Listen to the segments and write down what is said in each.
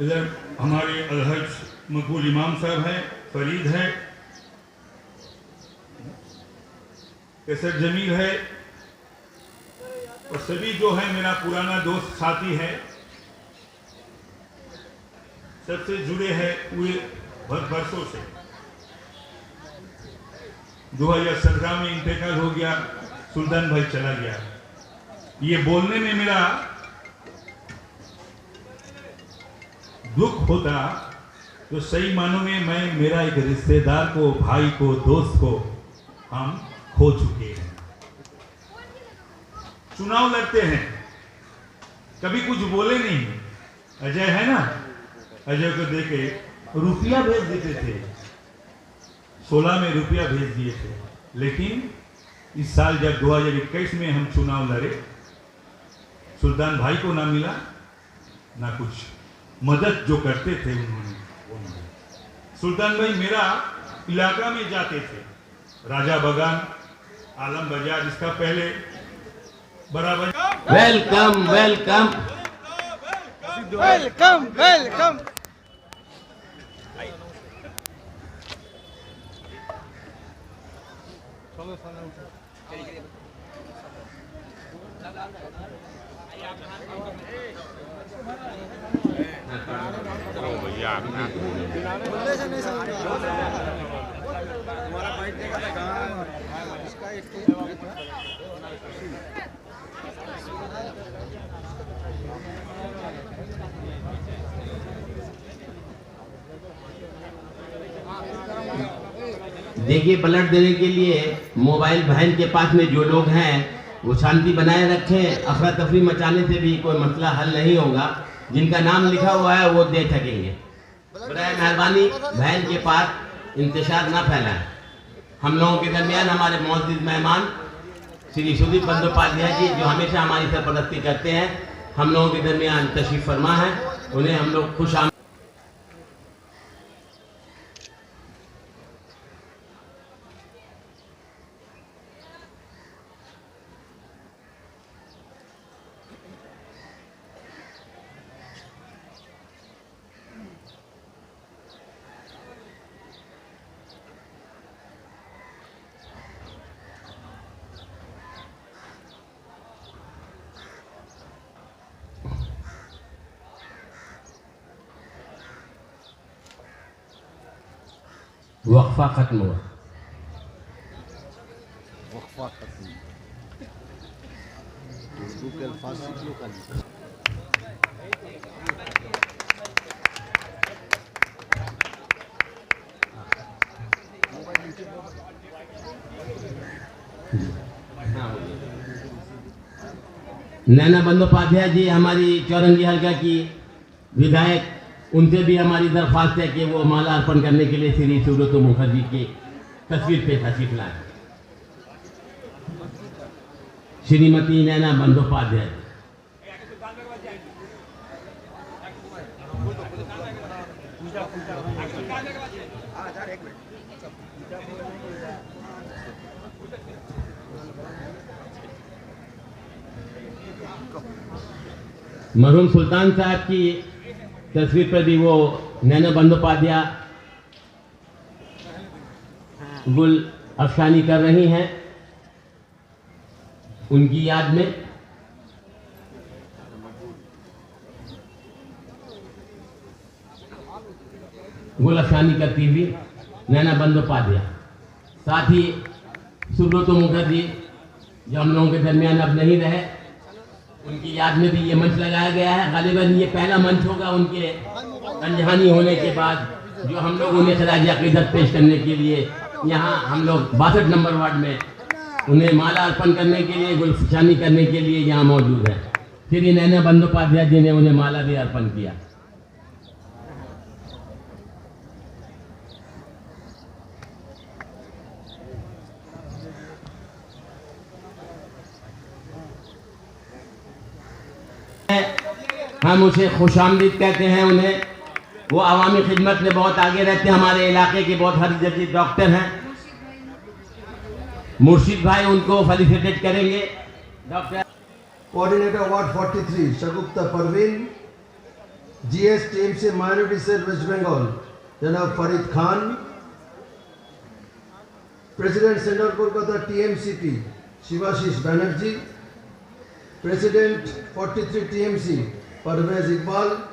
इधर हमारे अलहज मकबूल इमाम साहब हैं, फरीद है, कैसर जमील है और सभी जो है मेरा पुराना दोस्त साथी है, सबसे जुड़े हैं पूरे बरसों से। 2017 में इंतकाल हो गया, सुल्तान भाई चला गया। ये बोलने में मेरा दुख होता तो सही मानों में मैं मेरा एक रिश्तेदार को, भाई को, दोस्त को हम खो चुके हैं। चुनाव लड़ते हैं, कभी कुछ बोले नहीं। अजय है ना, अजय को देके रुपया भेज देते थे, 16 में रुपया भेज दिए थे। लेकिन इस साल जब 2021 में हम चुनाव लड़े, सुल्तान भाई को ना मिला ना कुछ मदद जो करते थे उन्होंने वो मिला। सुल्तान भाई मेरा इलाका में जाते थे, राजा बगान, आलम बाजार, इसका पहले बड़ा बाजार। Welcome welcome welcome welcome. चलो भैया अपना देखिए, पलट देने के लिए मोबाइल बहन के पास में जो लोग हैं वो शांति बनाए रखें। अफरा तफरी मचाने से भी कोई मसला हल नहीं होगा। जिनका नाम लिखा हुआ है वो दे सकेंगे। बराए मेहरबानी बहन के पास इंतशार ना फैलाएं। हम लोगों के दरमियान हमारे मौजूद मेहमान श्री सुदीप बंदोपाध्याय जी, जो हमेशा हमारी सरपरस्ती करते हैं, हम लोगों के दरमियान तशरीफ फरमा है। उन्हें हम लोग खुश आमदीद। वक्फा खत्म हुआ। वक्फा खत्म। उर्दू के अल्फाज सीख लो कल। नैना बंदोपाध्याय जी हमारी चौरंगी हल्का की विधायक, उनसे भी हमारी दरख्वास्त है कि वो माला अर्पण करने के लिए श्री सुब्रत मुखर्जी की तस्वीर पे तशरीफ लाए। श्रीमती नैना बंदोपाध्याय। मरहूम सुल्तान साहब की तस्वीर पर भी वो नैना बंदोपाध्याय गुल अफसानी कर रही हैं उनकी याद में। गुल अफसानी करती हुई नैना बंदोपाध्याय। साथ ही सुब्रत मुखर्जी जो हम लोगों के दरमियान अब नहीं रहे, उनकी याद में भी ये मंच लगाया गया है। गालिबन ये पहला मंच होगा उनके अनजहानी होने के बाद जो हम लोग उन्हें खराज अकीदत पेश करने के लिए यहाँ हम लोग 62 नंबर वार्ड में उन्हें माला अर्पण करने के लिए, गुलफशानी करने के लिए यहाँ मौजूद है। श्री नैना बंदोपाध्याय जी ने उन्हें माला भी अर्पण किया। हम उसे खुशामदीद कहते हैं उन्हें। वो अवामी खिदमत में बहुत आगे रहते हैं। हमारे इलाके के बहुत हरदर्दी डॉक्टर हैं। मुर्शिद भाई उनको फेलिसिटेट करेंगे। डॉक्टर कोऑर्डिनेटर वार्ड 43 शगुफ्ता Parveen, GS TMC Minority Cell West Bengal, Janab Farid Khan, President Central Kolkata TMCP, Shivashish Banerjee, President 43 TMC, Parvez Iqbal,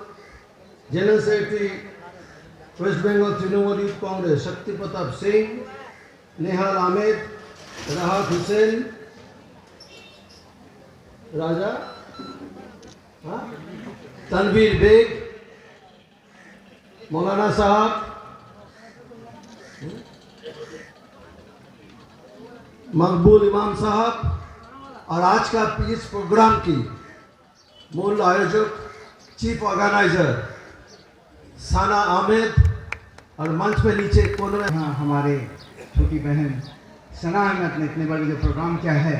General Secretary West Bengal Trinamool Youth Congress, Shakti Pratap Singh, Nehal Ahmed, Rahat Hussain, Raja, Tanveer Beg, Maulana Sahab, मकबूल इमाम साहब और आज का इस programme की मूल आयोजक chief organiser साना आमिर और मंच पे नीचे कोने में हमारे छोटी बहन सना अहमद ने इतने बड़े जो प्रोग्राम किया है।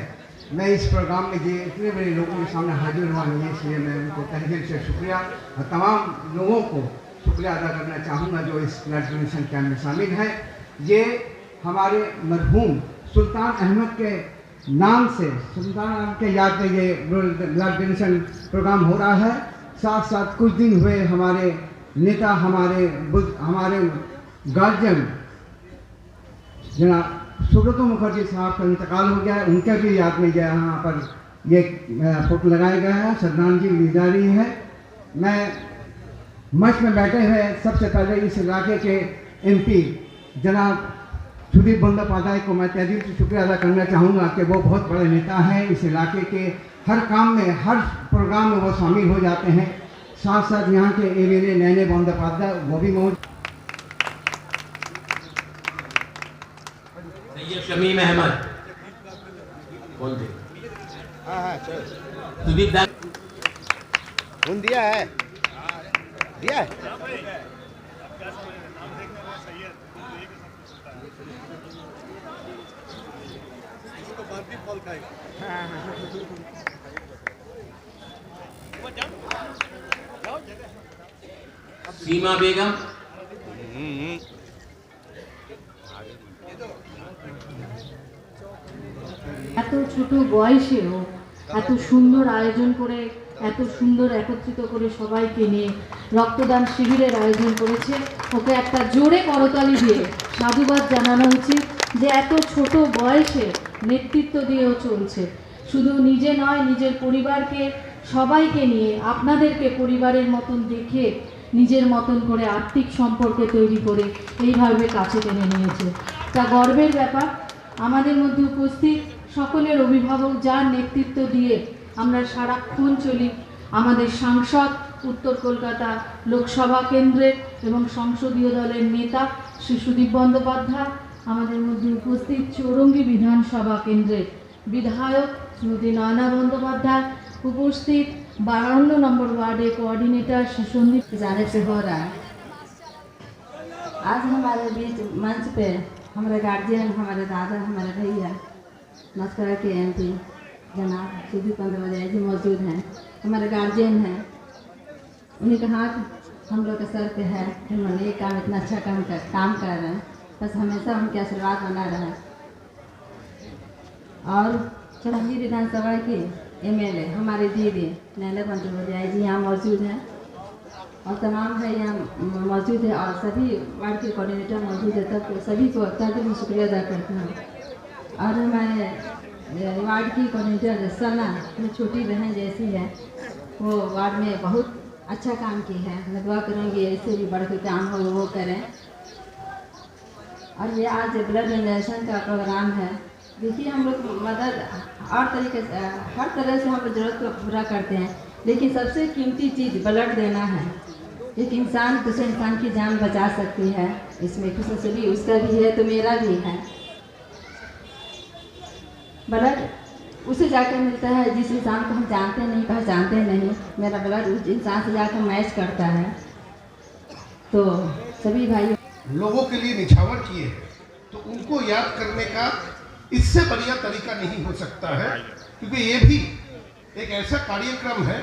मैं इस प्रोग्राम में जो इतने बड़े लोगों के सामने हाजिर हुआ है, इसलिए मैं उनको तहे दिल से शुक्रिया और तमाम लोगों को शुक्रिया अदा करना चाहूँगा जो इस ब्लड डोनेशन कैंप में शामिल है। ये हमारे मरहूम सुल्तान अहमद के नाम से, सुल्तान अहमद के याद में ये ब्लड डोनेशन प्रोग्राम हो रहा है। साथ साथ कुछ दिन हुए हमारे नेता, हमारे गार्जियन जनाब सुब्रतो मुखर्जी साहब का इंतकाल हो गया है। उनके भी याद में यहाँ पर ये फोटो लगाया गया है, श्रद्धांजलि दी जा रही है। मैं मंच में बैठे हुए सबसे पहले इस इलाके के MP जनाब सुदीप बंदोपाध्याय को मैं तहे दिल से शुक्रिया अदा करना चाहूँगा कि वो बहुत बड़े नेता हैं। इस इलाके के हर काम में, हर प्रोग्राम में वो शामिल हो जाते हैं। साथ साथ यहाँ के MLA नैने बंदोपाध्याय वो भी मौजूद। सैयद शमीम अहमद बोल दे। हाँ चल सुदीप दा फोन दिया है सीमा बेगम, এত ছোট বয়সেও এত সুন্দর আয়োজন করে, এত সুন্দর একত্রিত করে সবাইকে নিয়ে রক্তদান শিবিরের আয়োজন করেছে। ওকে একটা জোরে করতালি দিয়ে সাধুবাদ জানানো উচিত যে এত ছোট বয়সে নেতৃত্ব দিয়েও চলছে। শুধু নিজে নয়, নিজের পরিবারকে সবাইকে নিয়ে, আপনাদেরকে পরিবারের মতন দেখে নিজের মতন করে আর্থিক সম্পর্ক তৈরি করে এইভাবে কাছে টেনে নিয়েছে। তা গর্বের ব্যাপার। আমাদের মধ্যে উপস্থিত সকলের অভিভাবক, যার নেতৃত্ব দিয়ে আমরা সারাক্ষণ চলি, আমাদের সাংসদ, উত্তর কলকাতা লোকসভা কেন্দ্রের এবং সংসদীয় দলের নেতা শ্রী সুদীপ বন্দ্যোপাধ্যায়, আমাদের মধ্যে উপস্থিত চৌরঙ্গী বিধানসভা কেন্দ্রের বিধায়ক শ্রীমতী নয়না বন্দ্যোপাধ্যায়, उपस्थित 52 नंबर वार्ड कोऑर्डिनेटर सन्दीप जाने से हो रहा है। आज हमारे बीच मंच पे हमारे गार्जियन, हमारे दादा, हमारे भैया नस्करा के MP जनाब सुदीप बंदोपाध्याय जी मौजूद हैं। हमारे गार्जियन हैं, उन्हीं का हाथ हम लोग के सर पे है। उन्होंने ये काम इतना अच्छा काम कर रहे हैं, बस हमेशा उनके आशीर्वाद बना रहे। और चौरंगी विधानसभा की MLA हमारी दीदी नैना बंदोपाध्याय जी यहाँ मौजूद हैं और तमाम भाई यहाँ मौजूद है और सभी वार्ड के कोऑर्डिनेटर मौजूद है। तब सभी को तहे दिल से शुक्रिया अदा करते हैं। और हमारे वार्ड की कोऑर्डिनेटर सना, अपनी छोटी बहन जैसी है, वो वार्ड में बहुत अच्छा काम की है। मैं दुआ करूँगी ऐसे भी बढ़ के काम हो वो करें। और ये आज ब्लड डोनेशन का प्रोग्राम है। देखिए, हम लोग मदद और तरीके से, हर तरह से हम लोग ज़रूरत को पूरा करते हैं, लेकिन सबसे कीमती चीज़ ब्लड देना है। एक इंसान दूसरे इंसान की जान बचा सकती है। इसमें खुशी भी उसका भी है तो मेरा भी है। ब्लड उसे जाकर मिलता है जिस इंसान को हम जानते नहीं, पहचानते नहीं। मेरा ब्लड उस इंसान से जाकर मैच करता है। तो सभी भाइयों, लोगों के लिए निछावर किए तो उनको याद करने का इससे बढ़िया तरीका नहीं हो सकता है, क्योंकि ये भी एक ऐसा कार्यक्रम है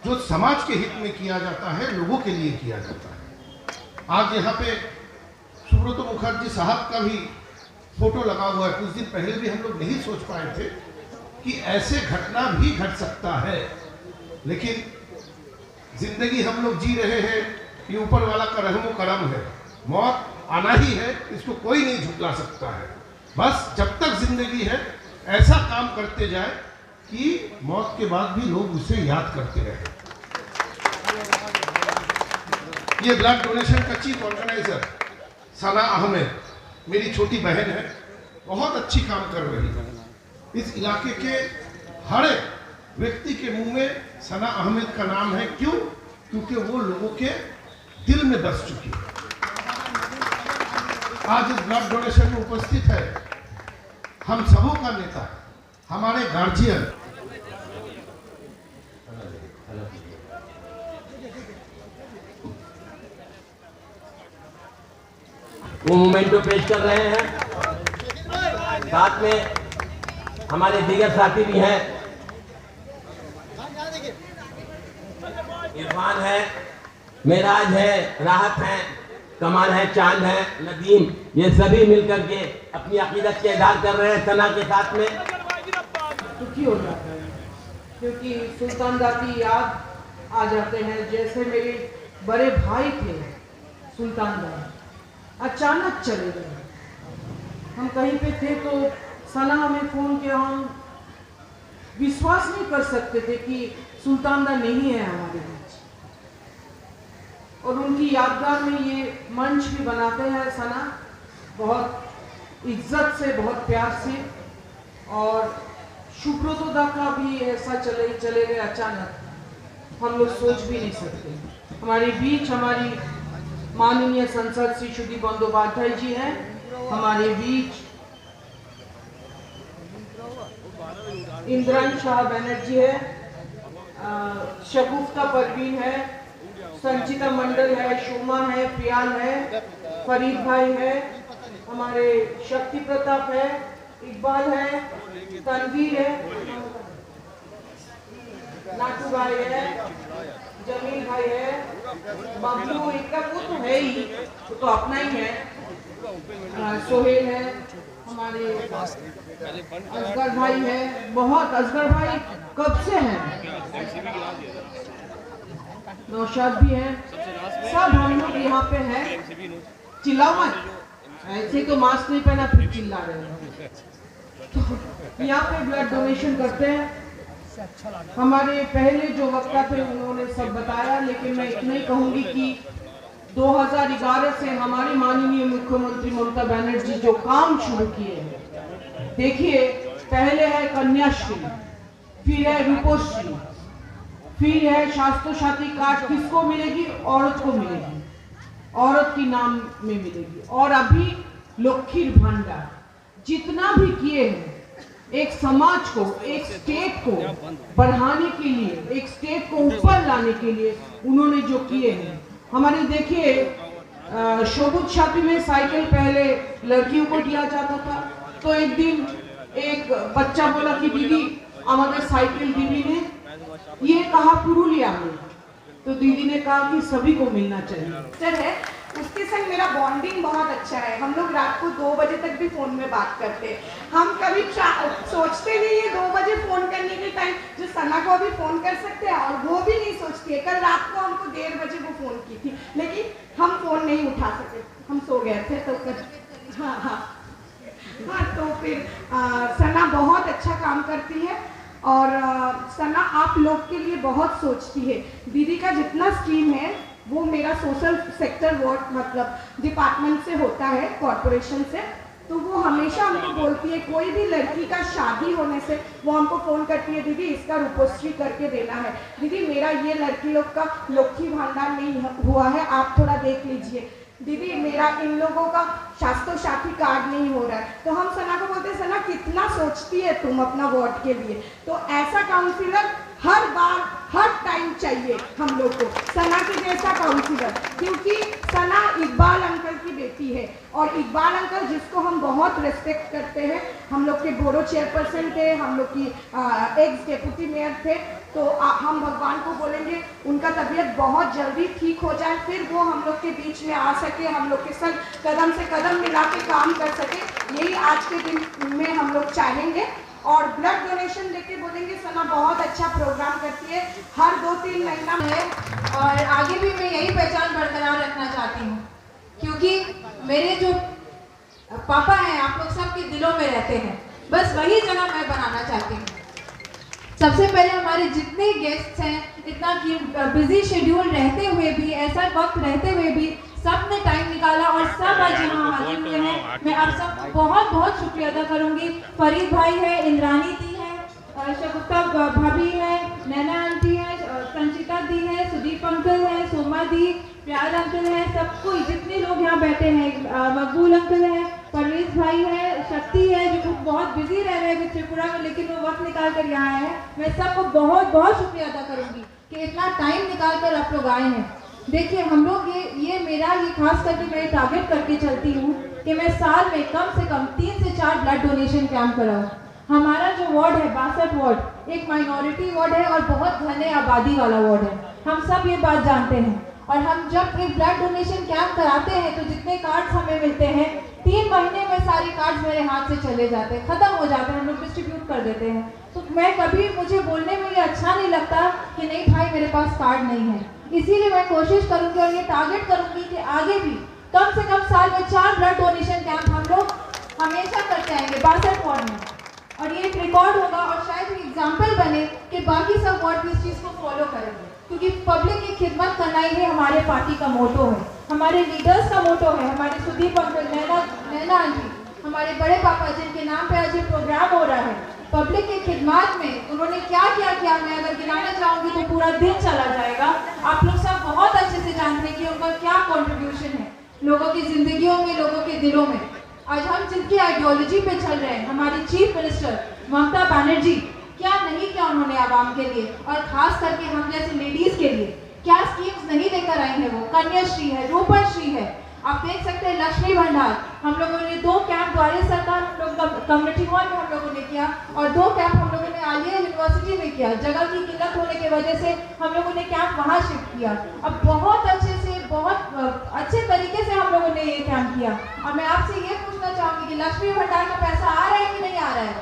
जो समाज के हित में किया जाता है, लोगों के लिए किया जाता है। आज यहाँ पे सुब्रतो मुखर्जी साहब का भी फोटो लगा हुआ है। कुछ दिन पहले भी हम लोग नहीं सोच पाए थे कि ऐसे घटना भी घट सकता है, लेकिन जिंदगी हम लोग जी रहे हैं, ये ऊपर वाला का रहमो करम है। मौत आना ही है, इसको कोई नहीं झुटला सकता है। बस जब तक जिंदगी है ऐसा काम करते जाए कि मौत के बाद भी लोग उसे याद करते रहे। ये ब्लड डोनेशन का चीफ ऑर्गेनाइजर सना अहमद मेरी छोटी बहन है, बहुत अच्छी काम कर रही है। इस इलाके के हर व्यक्ति के मुंह में सना अहमद का नाम है। क्यों? क्योंकि वो लोगों के दिल में बस चुकी है। आज इस ब्लड डोनेशन में उपस्थित है हम सबों का नेता, हमारे गार्जियन। वो मोमेंटो पेश कर रहे हैं। साथ में हमारे दीगर साथी भी हैं, इरफान है, मेराज है, राहत है, कमाल है, चांद है, नदीम, ये सभी मिलकर के अपनी अकीदत के इज़हार कर रहे हैं सना के साथ में। दुखी हो जाता है क्योंकि सुल्तानदा की याद आ जाते हैं। जैसे मेरे बड़े भाई थे सुल्तानदा, अचानक चले गए। हम कहीं पे थे तो सना हमें फ़ोन किया, हम विश्वास नहीं कर सकते थे कि सुल्तानदा नहीं है हमारे बीच। और उनकी यादगार में ये मंच भी बनाते हैं सना, बहुत इज्जत से, बहुत प्यार से। और शुक्रोदा का भी ऐसा चले गए अचानक, हम लोग सोच भी नहीं सकते। हमारे बीच हमारी माननीय संसद श्री शुद्धि बंदोपाध्याय जी हैं, हमारे बीच इंद्राणी शाह बनर्जी है, शगुफ्ता परवीन है, संचिता मंडल है, शोमा है, प्याल है, फरीद भाई है, हमारे शक्ति प्रताप है, इकबाल है, तनवीर है, नाटू भाई है, जमील भाई है, बबलू इनका वो तो है ही, वो तो अपना ही है, सोहेल है, हमारे असगर भाई है, बहुत असगर भाई कब से हैं, नौशाद भी है, सब हम लोग यहाँ पे हैं। चिल्लाओ मत, ऐसे तो मास्क नहीं पहना फिर चिल्ला रहे हैं। तो यहाँ पे ब्लड डोनेशन करते हैं। हमारे पहले जो वक्ता थे उन्होंने सब बताया, लेकिन मैं इतना ही कहूँगी कि 2011 से हमारी माननीय मुख्यमंत्री ममता बनर्जी जो काम शुरू किए हैं, देखिए पहले है कन्याश्री, फिर है रूपोश्री, फिर है स्वास्थ्य साथी कार्ड किसको मिलेगी? औरत को मिलेगी, औरत की नाम में मिलेगी। और अभी लक्ष्मीर भंडार, जितना भी किए हैं एक समाज को, एक स्टेट को बढ़ाने के लिए, एक स्टेट को ऊपर लाने के लिए उन्होंने जो किए हैं। हमारे देखिए शोभुत छात्री में साइकिल पहले लड़कियों को दिया जाता था, तो एक दिन एक बच्चा बोला कि दीदी हमारे साइकिल दीदी ने ये कहा पुरुलिया में, तो दीदी ने कहा कि सभी को मिलना चाहिए। है उसके संग मेरा बॉन्डिंग बहुत अच्छा है। हम लोग रात को 2 बजे तक भी फोन में बात करते हैं। हम कभी सोचते नहीं है 2 बजे फोन करने के टाइम जो सना को अभी फोन कर सकते हैं, और वो भी नहीं सोचती है। कल रात को हमको 1:30 बजे वो फोन की थी, लेकिन हम फोन नहीं उठा सके, हम सो गए थे। तो हाँ तो फिर सना बहुत अच्छा काम करती है, और सना आप लोग के लिए बहुत सोचती है। दीदी का जितना स्कीम है वो मेरा सोशल सेक्टर वर्क मतलब डिपार्टमेंट से होता है, कॉरपोरेशन से, तो वो हमेशा हमको बोलती है कोई भी लड़की का शादी होने से वो हमको फ़ोन करती है, दीदी इसका रूपोश्री करके देना है, दीदी मेरा ये लड़की लोग का लक्ष्मी भंडार नहीं हुआ है, आप थोड़ा देख लीजिए, दीदी मेरा इन लोगों का स्वास्थ्य साथी कार्ड नहीं हो रहा है। तो हम सना को बोलते हैं सना कितना सोचती है तुम अपना वार्ड के लिए। तो ऐसा काउंसिलर हर बार हर टाइम चाहिए हम लोग को, सना के जैसा काउंसिलर, क्योंकि सना इकबाल अंकल की बेटी है, और इकबाल अंकल जिसको हम बहुत रिस्पेक्ट करते हैं, हम लोग के बोरो चेयरपर्सन थे, हम लोग की एक्स डेप्यूटी मेयर थे। तो हम भगवान को बोलेंगे उनका तबीयत बहुत जल्दी ठीक हो जाए, फिर वो हम लोग के बीच में आ सके, हम लोग के साथ कदम से कदम मिला के काम कर सके, यही आज के दिन में हम लोग चाहेंगे। और ब्लड डोनेशन लेके बोलेंगे सना बहुत अच्छा प्रोग्राम करती है, हर 2-3 महीना में। और आगे भी मैं यही पहचान बरकरार रखना चाहती हूँ, क्योंकि मेरे जो पापा हैं आप लोग सबके दिलों में रहते हैं, बस वही जगह मैं बनाना चाहती हूँ। सबसे पहले हमारे जितने गेस्ट्स हैं, इतना बिजी शेड्यूल रहते हुए भी, ऐसा वक्त रहते हुए भी सब ने टाइम निकाला और सब आज यहाँ हाजिर हुए हैं। मैं आप सब बहुत बहुत शुक्रिया अदा करूँगी। फरीद भाई है, इंद्रानी दी है, शगुफ्ता भाभी है, नैना आंटी है, संचिता दी है, सुदीप अंकल है, सोमा दी, प्यार अंकल है, सब कोई जितने लोग यहाँ बैठे हैं, मकबूल अंकल है, परवेज भाई है, शक्ति है जो बहुत बिजी रह रहे हैं त्रिपुरा में, लेकिन वो वक्त निकाल कर यहाँ आए हैं। मैं सबको बहुत बहुत शुक्रिया अदा करूँगी कि इतना टाइम निकाल कर आप लोग आए हैं। देखिए हम लोग ये मेरा ये खास करके मैं टारगेट करके चलती हूँ कि मैं साल में कम से कम 3 से 4 ब्लड डोनेशन कैंप कराऊँ। हमारा जो वार्ड है 62 वार्ड एक माइनॉरिटी वार्ड है और बहुत घने आबादी वाला वार्ड है, हम सब ये बात जानते हैं। और हम जब एक ब्लड डोनेशन कैंप कराते हैं तो जितने कार्ड्स हमें मिलते हैं 3 महीने में सारे कार्ड्स मेरे हाथ से चले जाते हैं, ख़त्म हो जाते हैं, हम लोग डिस्ट्रीब्यूट कर देते हैं। तो मैं कभी मुझे बोलने में ये अच्छा नहीं लगता कि नहीं भाई मेरे पास कार्ड नहीं है, इसीलिए मैं कोशिश करूँगी और ये टारगेट करूँगी कि आगे भी कम से कम साल में 4 ब्लड डोनेशन कैंप हम लोग हमेशा करते आएंगे 62 वार्ड में, और ये एक रिकॉर्ड होगा और शायद एक एग्जाम्पल बने कि बाकी सब वार्ड भी इस चीज़ को फॉलो करेंगे, क्योंकि पब्लिक की खिदमत करना ही हमारे पार्टी का मोटो है, हमारे लीडर्स का मोटो है। हमारे सुदीप अंकल, नैना आंटी, हमारे बड़े पापा जिनके नाम पे आज ये प्रोग्राम हो रहा है, पब्लिक की खिदमत में उन्होंने क्या क्या किया, मैं अगर गिनाना चाहूँगी तो पूरा दिन चला जाएगा। आप लोग सब बहुत अच्छे से जानते हैं कि उनका क्या कॉन्ट्रीब्यूशन है लोगों की जिंदगियों में, लोगों के दिलों में। आज हम जिनकी आइडियोलॉजी पे चल रहे हैं, हमारी चीफ मिनिस्टर ममता बनर्जी, क्या नहीं किया उन्होंने आवाम के लिए और खास करके हम जैसे लेडीज के लिए क्या स्कीम्स नहीं लेकर आई है। वो कन्याश्री है, रूपश्री है, आप देख सकते हैं लक्ष्मी भंडार। हम लोगों ने 2 कैंप द्वारे सरकार हम लोग कम्युनिटी हॉल में हम लोगों ने किया और 2 कैंप हम लोगों ने आलिया यूनिवर्सिटी में किया। जगह की किल्लत होने की वजह से हम लोगों ने कैंप वहाँ शिफ्ट किया। अब बहुत अच्छे से, बहुत अच्छे तरीके से हम लोगों ने ये कैंप किया। और मैं आपसे ये पूछना चाहूँगी कि लक्ष्मी भंडार का पैसा आ रहा है कि नहीं आ रहा है?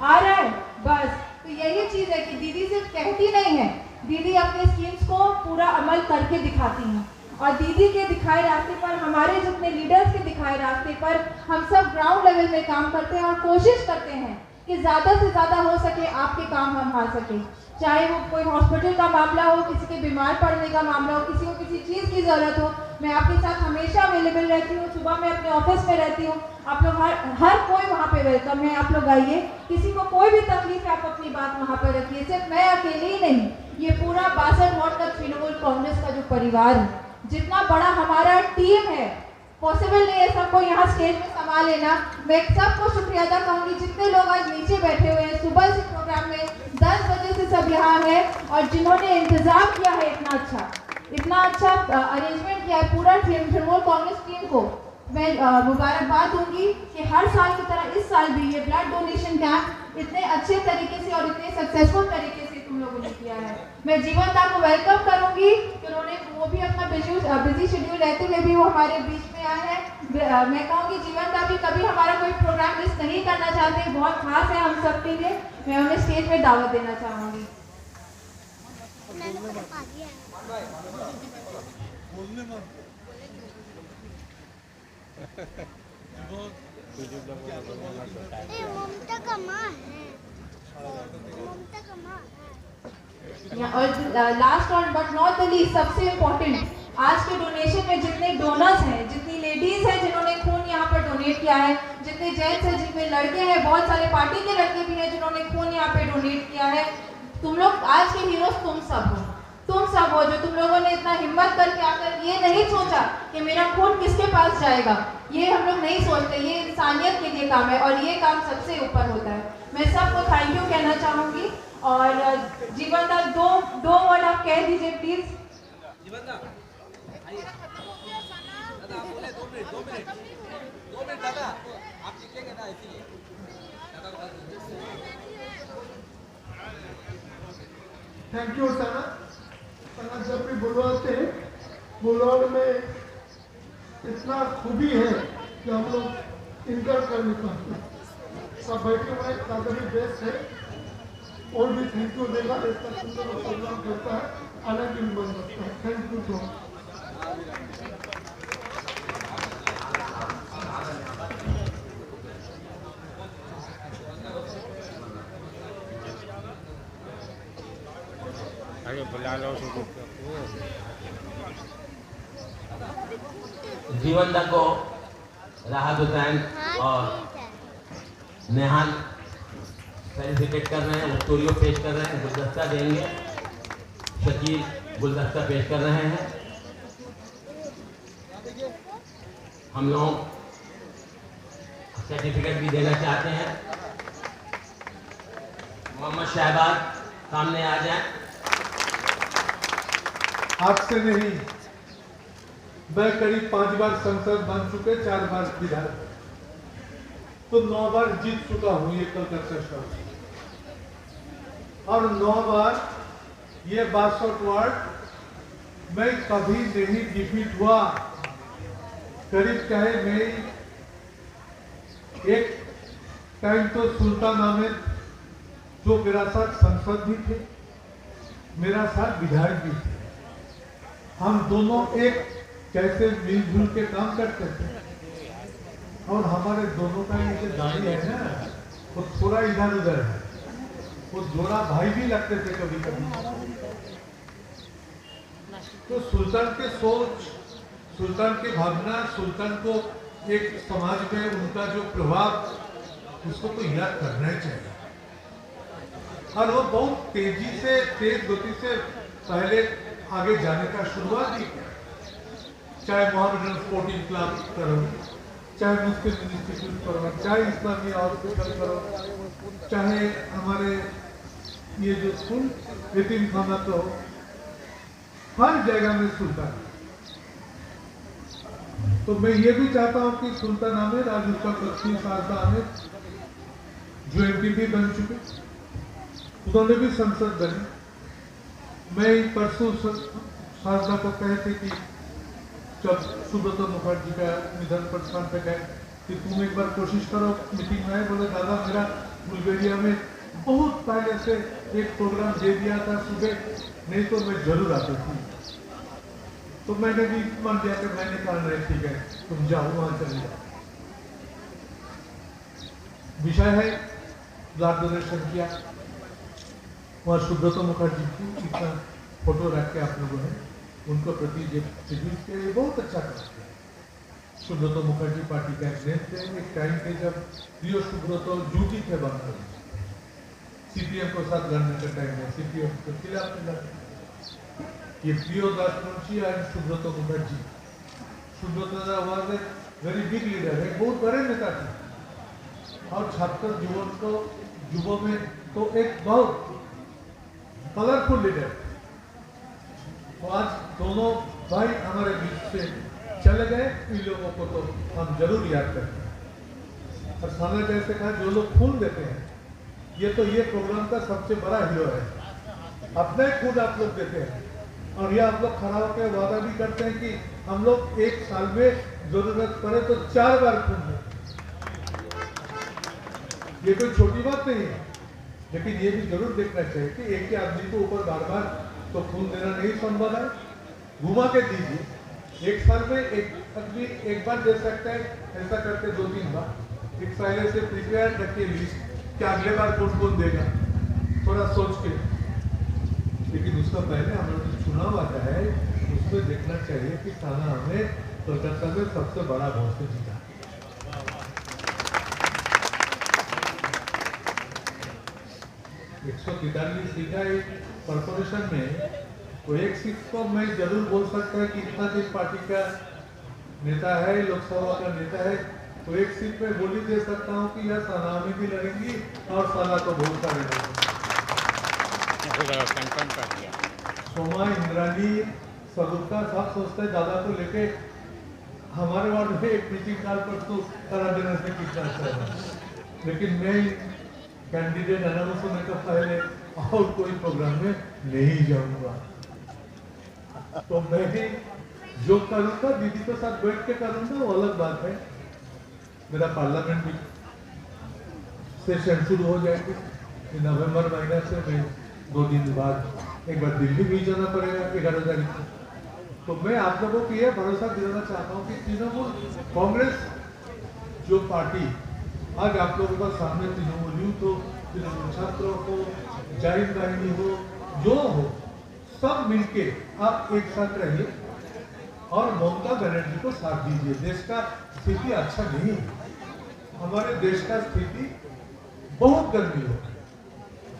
आ रहा है। बस तो यही चीज़ है कि दीदी सिर्फ कहती नहीं है, दीदी अपने स्कीम्स को पूरा अमल करके दिखाती हैं। और दीदी के दिखाए रास्ते पर, हमारे जितने लीडर्स के दिखाए रास्ते पर हम सब ग्राउंड लेवल में काम करते हैं और कोशिश करते हैं कि ज़्यादा से ज़्यादा हो सके आपके काम हम आ सकें। चाहे वो कोई हॉस्पिटल का मामला हो, किसी के बीमार पड़ने का मामला हो, किसी को किसी चीज़ की ज़रूरत हो, मैं आपके साथ हमेशा अवेलेबल रहती हूँ। सुबह मैं अपने ऑफिस में रहती हूँ, आप लोग हर कोई वहाँ पे वेलकम है। आप लोग आइए, किसी को कोई भी तकलीफ है आप अपनी बात वहाँ पर रखिए। सिर्फ मैं अकेले ही नहीं, ये पूरा 62 वार्ड का तृणमूल कांग्रेस का जो परिवार है, जितना बड़ा हमारा टीम है, पॉसिबल नहीं है सबको यहाँ स्टेज में संभाल लेना। मैं सबको शुक्रिया अदा करूँगी जितने लोग आज नीचे बैठे हुए हैं। सुबह से प्रोग्राम में 10 बजे से सब यहाँ है और जिन्होंने इंतजाम किया है इतना अच्छा अरेंजमेंट किया है पूरा तृणमूल कांग्रेस टीम को मैं मुबारकबाद दूंगी कि हर साल की तरह इस साल भी ये ब्लड डोनेशन कैंप इतने अच्छे तरीके से और इतने सक्सेसफुल तरीके से तुम लोगों ने किया है। मैं जीवनदा को वेलकम करूंगी कि उन्होंने वो भी अपना बिजी शेड्यूल रहते हुए भी वो हमारे बीच में आए हैं। मैं कहूँगी जीवनदा भी कभी हमारा कोई प्रोग्राम मिस नहीं करना चाहते, बहुत खास है हम सब के लिए। मैं उन्हें स्टेज में दावत देना चाहूँगी। ममता का माँ है, ममता का माँ है। और लास्ट और बट नॉट द लीस्ट, सबसे इम्पोर्टेंट, आज के डोनेशन में जितने डोनर्स हैं, जितनी लेडीज हैं जिन्होंने खून यहाँ पर डोनेट किया है, जितने जेंट्स हैं, जितने लड़के हैं, बहुत सारे पार्टी के लड़के भी हैं जिन्होंने खून यहाँ पे डोनेट किया है। तुम लोग आज के हीरोज तुम सब हो जो तुम लोगों ने इतना हिम्मत करके आकर ये नहीं सोचा कि मेरा खून किसके पास जाएगा। ये हम लोग नहीं सोचते, ये इंसानियत के लिए काम है और ये काम सबसे ऊपर होता है। मैं सबको थैंक यू कहना चाहूँगी। और जीवनदा दो वर्ड आप कह दीजिए प्लीज। जीवनदा थैंक यू सना। सना जब भी बुलवाते हैं, बुलवाने में इतना खूबी है कि हम लोग इनकार कर नहीं पाते। सब बैठे हुए दादा भी बेस्ट है और भी थैंक यू देगा इतना सुंदर प्रोग्राम करता है अलग ही बन सकता है। Thank you so much. अरे बुला लो जीवनदा को राहत हुसैन और नेहाल फेलिसिटेट कर रहे हैं, स्टोरियो पेश कर रहे हैं, गुलदस्ता देंगे। शकील गुलदस्ता पेश कर रहे हैं। हम लोग सर्टिफिकेट भी देना चाहते हैं। मोहम्मद शहबाज सामने आ जाए। आज से नहीं, मैं करीब 5 बार संसद बन चुके, 4 बार विधायक, तो 9 बार जीत चुका हूं ये कलकत्ता शहर और 9 बार ये 62 वार्ड मैं कभी नहीं डिफीट हुआ। करीब चाहे मैं एक टाइम तो सुल्तान अहमद जो मेरा साथ संसद भी थे, मेरा साथ विधायक भी थे, हम दोनों एक कैसे मिलजुल के काम करते थे। और हमारे दोनों का ये जो दाढ़ी है ना, वो थोड़ा इधर उधर है, वो जोड़ा भाई भी लगते थे कभी कभी। तो सुल्तान के सोच, सुल्तान की भावना, सुल्तान को एक समाज में उनका जो प्रभाव, उसको तो याद करना ही चाहिए। और वो बहुत तेजी से, तेज गति से पहले आगे जाने का शुरुआत ही किया। चाहे मोहम्मदन स्पोर्टिंग क्लब करो, चाहे मुस्लिम इंस्टीट्यूट करो, चाहे इस्लामी हॉस्पिटल करो, चाहे हमारे ये जो स्कूल यतीम खाना तो हर जगह में सुल्तान। तो मैं ये भी चाहता हूँ कि सुल्तान आमिर आज उसका 25 साल का आमिर जो एमपी बन चुके, उन्होंने भी संसद बने। मैं परसों साधना को कहे थे कि जब सुब्रत मुखर्जी का निधन प्रस्थान पे गए कि तुम एक बार कोशिश करो मीटिंग में आए। बोले दादा मेरा बुल्गारिया में बहुत पहले से एक प्रोग्राम दे दिया था सुबह, नहीं तो मैं जरूर आता थी। तो मैंने भी मान लिया कि मैंने कहा नहीं ठीक है तुम जाओ वहां चले जाओ। विषय है ब्लड डोनेशन किया, वहाँ सुब्रत मुखर्जी की इतना फोटो रख के आप लोगों ने उनको प्रति ट्रिब्यूट किया, ये बहुत अच्छा काम किया। सुब्रत मुखर्जी पार्टी का नेता थे, एक टाइम पे जब प्रियो सुब्रत ड्यूटी थे बंगाल, सीपीएम को साथ लड़ने का टाइम है, सीपीएम के खिलाफ लड़ने। ये Priyo Das Munshi and Subrata Mukherjee, Subrata was a very big leader, एक बहुत बड़े नेता थे और छात्र जीवन को युवा में तो एक बहुत कलरफुल लीडर। तो आज दोनों भाई हमारे बीच से चले गए, इन लोगों को तो हम जरूर याद करते हैं। और सामने जैसे कहा जो लोग खून देते हैं, ये तो ये प्रोग्राम का सबसे बड़ा हीरो है। अपने खून आप लोग देते हैं और ये आप लोग खड़ा होकर वादा भी करते हैं कि हम लोग 1 साल में जरूरत पड़े तो 4 बार खून दें। ये कोई छोटी बात नहीं है, लेकिन ये भी जरूर देखना चाहिए कि एक ही आदमी को ऊपर बार बार तो खून देना नहीं संभव है। घुमा के दीजिए, 1 साल में एक आदमी 1 बार दे सकता है, ऐसा करते 2-3 बार। एक पहले से प्रिपेयर रखिए लिस्ट कि अगले बार कौन देगा, थोड़ा सोच के। लेकिन उसका पहले हम लोग जो चुनाव आता है उसमें देखना चाहिए कि साला हमें कोलकाता में सबसे बड़ा वोट से जीता। 143 सीटा एक कॉर्पोरेशन में, तो एक सीट को मैं जरूर बोल सकता है कि इतना दिन पार्टी का नेता है, लोकसभा का नेता है, तो एक सीट पे बोली दे सकता हूँ कि यह साना में भी लड़ेंगी और साना तो बहुत सारे लड़ेंगे। सोमा, इंद्रानी, सदुक्का सब सोचते हैं दादा को लेके हमारे वार्ड में एक मीटिंग कॉल पर तो करा देने से कितना अच्छा है। लेकिन मैं कैंडिडेट अनाउंस होने का पहले और कोई प्रोग्राम में नहीं जाऊंगा। तो मैं भी जो करूंगा दीदी के साथ बैठ के करूंगा, वो अलग बात है। मेरा पार्लियामेंट भी सेशन शुरू हो जाएगी। नवंबर महीने से मैं 2 दिन बाद एक बार दिल्ली भी जाना पड़ेगा 11 तारीख को। तो मैं आप लोगों को यह भरोसा दिलाना चाहता हूँ कि तृणमूल कांग्रेस जो पार्टी आज आप लोगों का सामने तृणमूल यूथ हो, तृणमूल छात्रों हो, जाहिर बाहिनी हो, जो हो, सब मिलके आप एक साथ रहिए और ममता बनर्जी को साथ दीजिए। देश का स्थिति अच्छा नहीं है, हमारे देश का स्थिति बहुत गर्मी हो,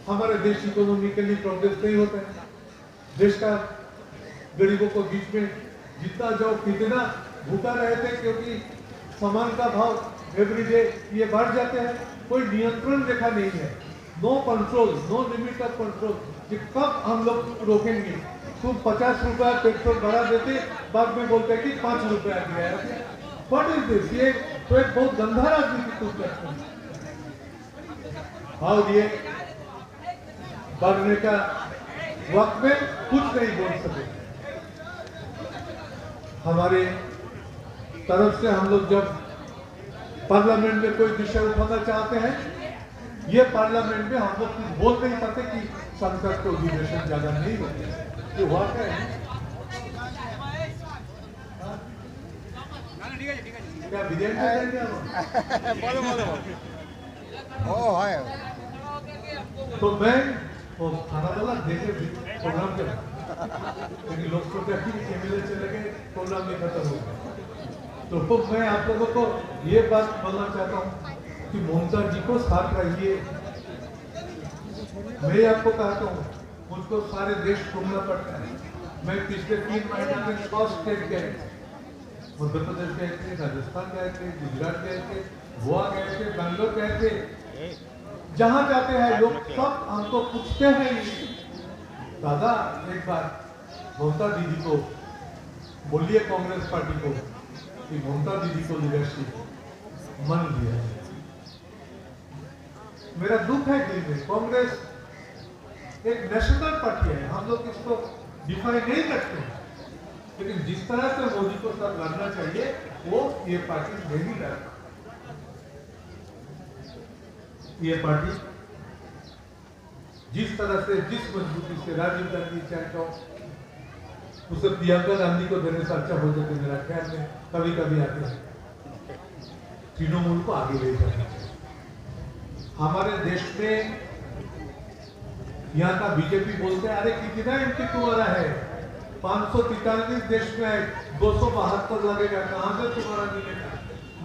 हमारे देश इकोनॉमिकली प्रोग्रेस नहीं होता है, देश का गरीबों को बीच में जितना जाओ कितना भूखा रहते, क्योंकि सामान का भाव एवरीडे ये बढ़ जाते हैं, कोई नियंत्रण रेखा नहीं है, no control, no limit of control. कि कब हम लोग रोकेंगे? तुम 50 रुपया पेट्रोल बढ़ा देते, बाद में बोलते कि 5 रुपया दिया है। What is this? ये तो एक बहुत गंदा राजनीति तुम करते हैं। और ये बढ़ने का वक्त में कुछ नहीं बोल सके। हमारे तरफ से हम लोग जब पार्लियामेंट में कोई विषय उठाना चाहते हैं, ये पार्लियामेंट में हम लोग कुछ बोल नहीं पाते कि संसद को अधिवेशन ज्यादा नहीं होते। ये हुआ क्या है? क्या विधेयक है क्या? ओ है। तो मैं वो खाना वाला देखे प्रोग्राम के लेकिन लोग सोचा कि एमएलए चले गए, प्रोग्राम नहीं खत्म हो गया। तो मैं आप लोगों को ये बात बोलना चाहता हूँ कि ममता जी को साथ रहिए। मैं आपको कहता हूँ, मुझको सारे देश घूमना पड़ता है। मैं पिछले 3 महीने में 100 स्टेट गए, मध्य प्रदेश गए थे, राजस्थान गए थे, गुजरात गए थे, गोवा गए थे, बैंगलोर गए थे। जहाँ जाते हैं लोग सब हमको पूछते हैं, दादा एक बार ममता दीदी को बोलिए कांग्रेस पार्टी को कि ममता दीदी को लीडरशिप मन दिया। मेरा दुख है दिल में, कांग्रेस एक नेशनल पार्टी है, हम लोग इसको डिफाइन नहीं करते, लेकिन जिस तरह से मोदी को सब लड़ना चाहिए वो ये पार्टी नहीं लड़ता। ये पार्टी जिस तरह से, जिस मजबूती से राजीव गांधी चाहता हूं उसे प्रियंका गांधी को देने से अच्छा हो जाए। मेरा ख्याल में कभी कभी आते हैं तृणमूल को आगे ले जाना चाहिए। हमारे देश में यहाँ का बीजेपी बोलते हैं, अरे कितना एमपी तुम्हारा है? 543 देश में है, 272 लगेगा, कहां से तुम्हारा मिलेगा?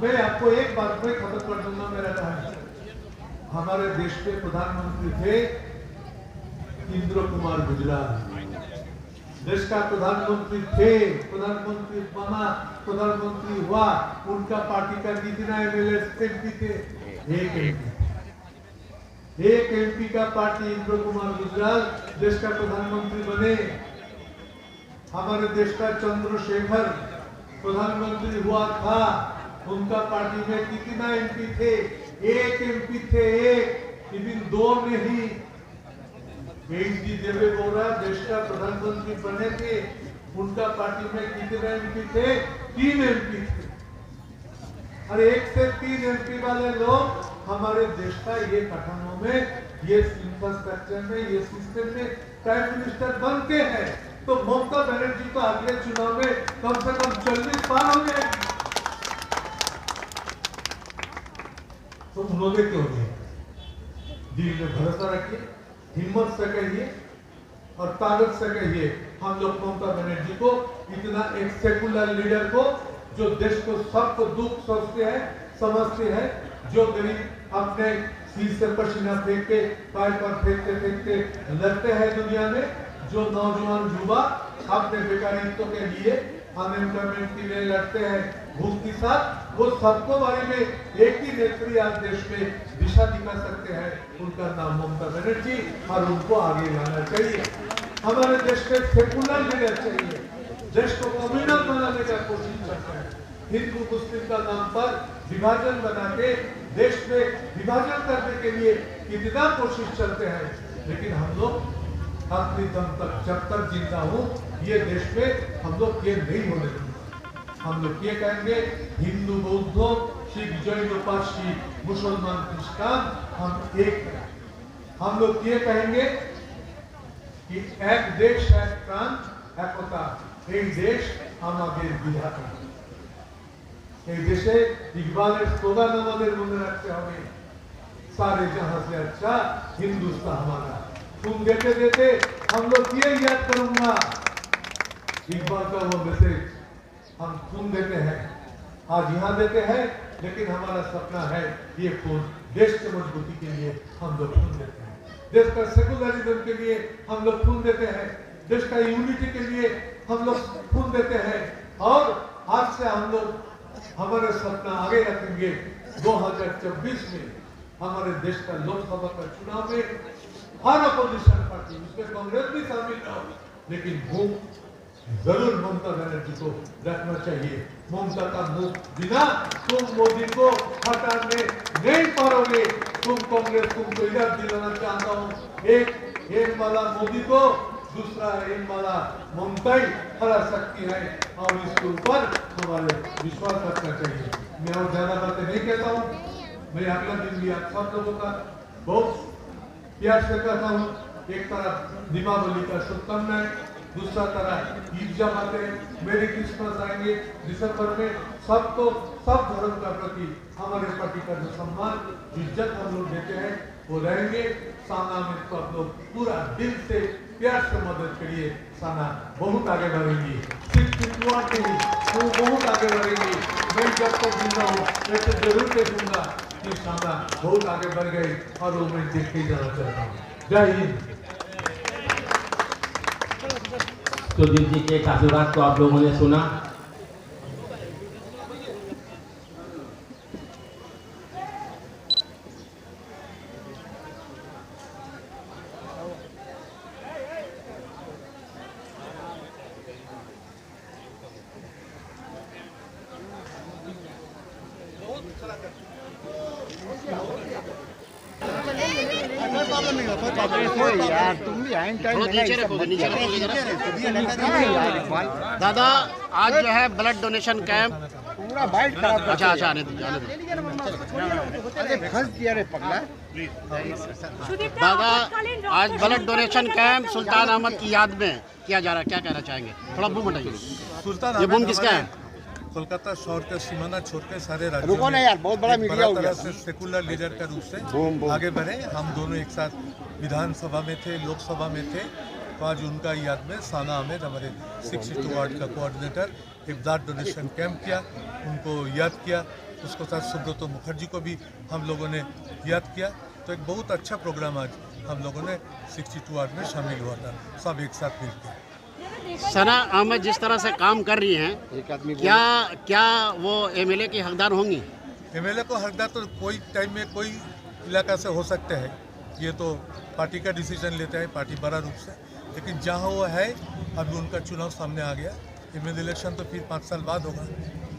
मैं आपको एक बात में खत्म कर दूंगा मेरा कहानी। हमारे देश के प्रधानमंत्री थे इंद्र कुमार गुजराल, देश का प्रधानमंत्री थे, प्रधानमंत्री बना, प्रधानमंत्री हुआ, उनका पार्टी का कितना एमएलए एमपी थे? एक एमपी का पार्टी इंद्र कुमार गुजराल देश का प्रधानमंत्री बने। हमारे देश का चंद्रशेखर प्रधानमंत्री हुआ था, उनका पार्टी में कितना एमपी थे? एक एमपी थे, एक, लेकिन 2 नहीं। एचडी देवेगौड़ा देश का प्रधानमंत्री बने थे, उनका पार्टी में कितने एमपी थे? 3 एमपी थे। अरे 1 से 3 एमपी वाले लोग हमारे देश का ये कथनों में, ये इंफ्रास्ट्रक्चर में, ये सिस्टम में प्राइम मिनिस्टर बनते हैं, तो ममता बनर्जी को अगले चुनाव में कम से कम 40 पार हो जाएगी। तो उन्होंने क्यों नहीं? दिल में भरोसा रखिए, हिम्मत से कहिए और ताकत से कहिए, हम लोग ममता बनर्जी को, इतना एक सेकुलर लीडर को, जो देश को सबको दुख सोचते हैं, समझते हैं, जो गरीब अपने सिर से पसीना फेंक के, पैर पर फेंकते फेंकते लड़ते हैं दुनिया में, जो नौजवान युवा अपने बेकारित्व के लिए, अनएम्प्लॉयमेंट के लिए लड़ते हैं भूख के साथ, वो सबको बारे में एक ही नेत्री आज देश में दिशा दिखा सकते हैं, उनका नाम ममता बनर्जी, और उनको आगे लाना चाहिए। हमारे देश में सेकुलर लीडर चाहिए, देश को कम्युनल बनाने का कोशिश करते हैं, हिंदू मुस्लिम का नाम पर विभाजन बना के देश में विभाजन करने के लिए कितना कोशिश चलते हैं, लेकिन हम लोग अपनी दम तक, जब तक जिंदा हूँ ये देश में, हम लोग ये नहीं होने देंगे। हम लोग ये कहेंगे हिंदू बौद्धों सिख, जैन, पारसी, मुसलमान, क्रिश्चियन, हम एक हैं। हम लोग ये कहेंगे कि एक देश एक प्राण एकता, এই দেশ আমাদের বিধাতা। এই দেশে ইকবালের স্লোগান আমাদের মনে রাখতে হবে, सारे जहां से अच्छा हिंदुस्तान हमारा। तुम देते देते हम लोग ये याद करूंगा, इकबाल का वो मैसेज हम खून देते हैं, आज यहाँ देते हैं, लेकिन हमारा सपना है ये खून देश की मजबूती के लिए हम लोग खून देते हैं, देश का सेकुलरिज्म के लिए हम लोग खून देते हैं, देश का यूनिटी के लिए हम लोग खून देते हैं। और आज से हम लोग हमारे सपना आगे रखेंगे। 2024 में हमारे देश का लोकसभा का चुनाव में हर अपोजिशन पार्टी, उसमें कांग्रेस भी शामिल हो, लेकिन मुंह जरूर ममता बनर्जी को रखना चाहिए। ममता का मुंह बिना तुम मोदी को हटाने नहीं पारोगे। तुम कांग्रेस, तुमको इधर दिलाना चाहता हूँ, एक वाला मोदी को दूसरा एक वाला ममता ही हरा सकती है, और इसके ऊपर हमारे विश्वास रखना चाहिए। मैं और ज्यादा बातें नहीं कहता हूँ, मैं अगला दिन भी आप सब लोगों का बहुत प्यार से कहता हूँ। एक तरफ दीपावली का शुभकामनाएं, दूसरा तरह ईद जब आते हैं, मेरी क्रिसमस आएंगे दिसंबर में, सबको सब धर्म का प्रति हमारे पार्टी का जो सम्मान इज्जत हम लोग देते हैं वो रहेंगे। साना में तो आप लोग पूरा दिल से प्यार से मदद करिए, साना बहुत आगे बढ़ेंगी, सिर्फ वो बहुत आगे बढ़ेंगी। मैं जब तक जिंदा हूँ मैं तो जरूर देखूंगा कि साना बहुत आगे बढ़ गई, और वो मैं देख के जाना चाहता हूँ। जय हिंद। सुधीर जी के तासुरात को आप लोगों ने सुना। यार तुम भी आइन टाइम दादा, आज जो है ब्लड डोनेशन कैंप पूरा बाइट खराब। अच्छा आने दीजिए फंस दिया रे पगला। दादा, आज ब्लड डोनेशन कैंप सुल्तान अहमद की याद में किया जा रहा है, क्या कहना चाहेंगे? थोड़ा बूम हटाइए। सुल्तान ये बूम किसका है? कोलकाता शहर के सीमाना छोड़ के सारे राज्यों रुको ना यार, बहुत बड़ा मीडिया हो गया। से सेकुलर लीडर का रूप से आगे बढ़े। हम दोनों एक साथ विधानसभा में थे, लोकसभा में थे, तो आज उनका याद में साना अहमद हमारे 62 वार्ड का कोऑर्डिनेटर एक ब्लड डोनेशन कैंप किया, उनको याद किया। उसके साथ सुब्रतो मुखर्जी को भी हम लोगों ने याद किया। तो एक बहुत अच्छा प्रोग्राम आज हम लोगों ने 62 वार्ड में शामिल हुआ था, सब एक साथ मिलकर। सना अहमद जिस तरह से काम कर रही हैं, क्या वो एमएलए की हकदार होंगी? एमएलए को हकदार तो कोई टाइम में कोई इलाका से हो सकते हैं, ये तो पार्टी का डिसीजन लेते हैं पार्टी बड़ा रूप से। लेकिन जहाँ वो है, अभी उनका चुनाव सामने आ गया, एमएलए इलेक्शन तो फिर 5 साल बाद होगा,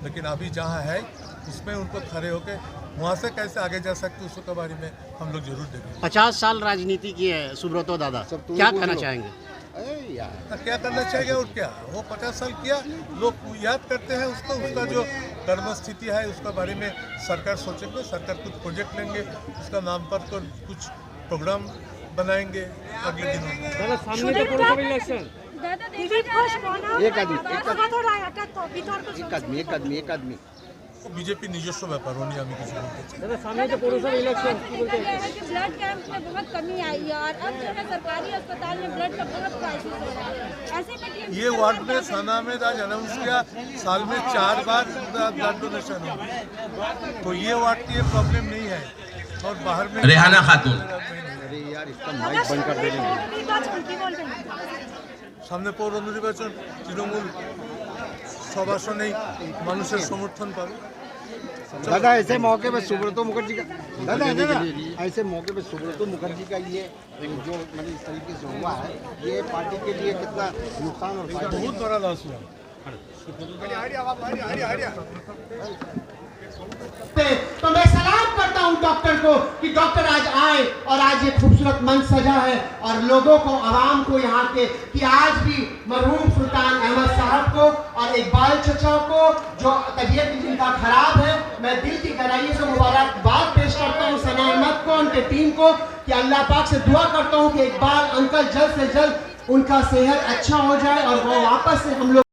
लेकिन अभी जहाँ है उसमें उनको खड़े होकर वहाँ से कैसे आगे जा सकते उसके बारे में हम लोग जरूर देखेंगे। 50 साल राजनीति की है सुब्रतो दादा, क्या कहना चाहेंगे? क्या करना चाहिए और क्या, वो 50 साल किया, लोग याद करते हैं उसको, उसका जो कर्म स्थिति है उसका बारे में सरकार सोचेंगे, सरकार कुछ प्रोजेक्ट लेंगे, उसका नाम पर कुछ प्रोग्राम बनाएंगे अगले दिनों में। एक आदमी बीजेपी নিজস্ব ব্যাপার, উনি আমি কিছু বলতে চাই। दादा सामने जो पौरसभा इलेक्शन ब्लड कैंप में बहुत कमी आई है, और अब जो है सरकारी अस्पताल में ब्लड का बहुत क्राइसिस हो रहा है। ऐसे में ये वार्ड में साना में आज अनाउंस किया, साल में 4 बार ब्लड डोनेशन हो, तो ये वार्ड की प्रॉब्लम नहीं है। और बाहर में रेहाना खातून, अरे यार इसका माइक बंद कर देंगे। सामने पौर निर्वाचन तृणमूल सब आसनेই মানুষের সমর্থন পাবে। दादा ऐसे मौके पे सुब्रतो मुखर्जी का ऐसे मौके पे सुब्रतो मुखर्जी का ये जो मतलब इस तरीके से हुआ है, ये पार्टी के लिए कितना नुकसान और फायदा? बहुत बड़ा लॉस हुआ। तो मैं सलाम करता हूं डॉक्टर को कि डॉक्टर आज आए और आज ये खूबसूरत मंच सजा है, और लोगों को, आवाम को यहाँ के, कि आज भी मरहूम सुल्तान अहमद साहब को और इकबाल चचा को जो तबीयत जिनका खराब है, मैं दिल की गहराइयों से मुबारकबाद पेश करता हूँ सना अहमद को, उनके टीम को, कि अल्लाह पाक से दुआ करता हूँ कि इकबाल अंकल जल्द से जल्द उनका सेहत अच्छा हो जाए और वो वापस से हम लोग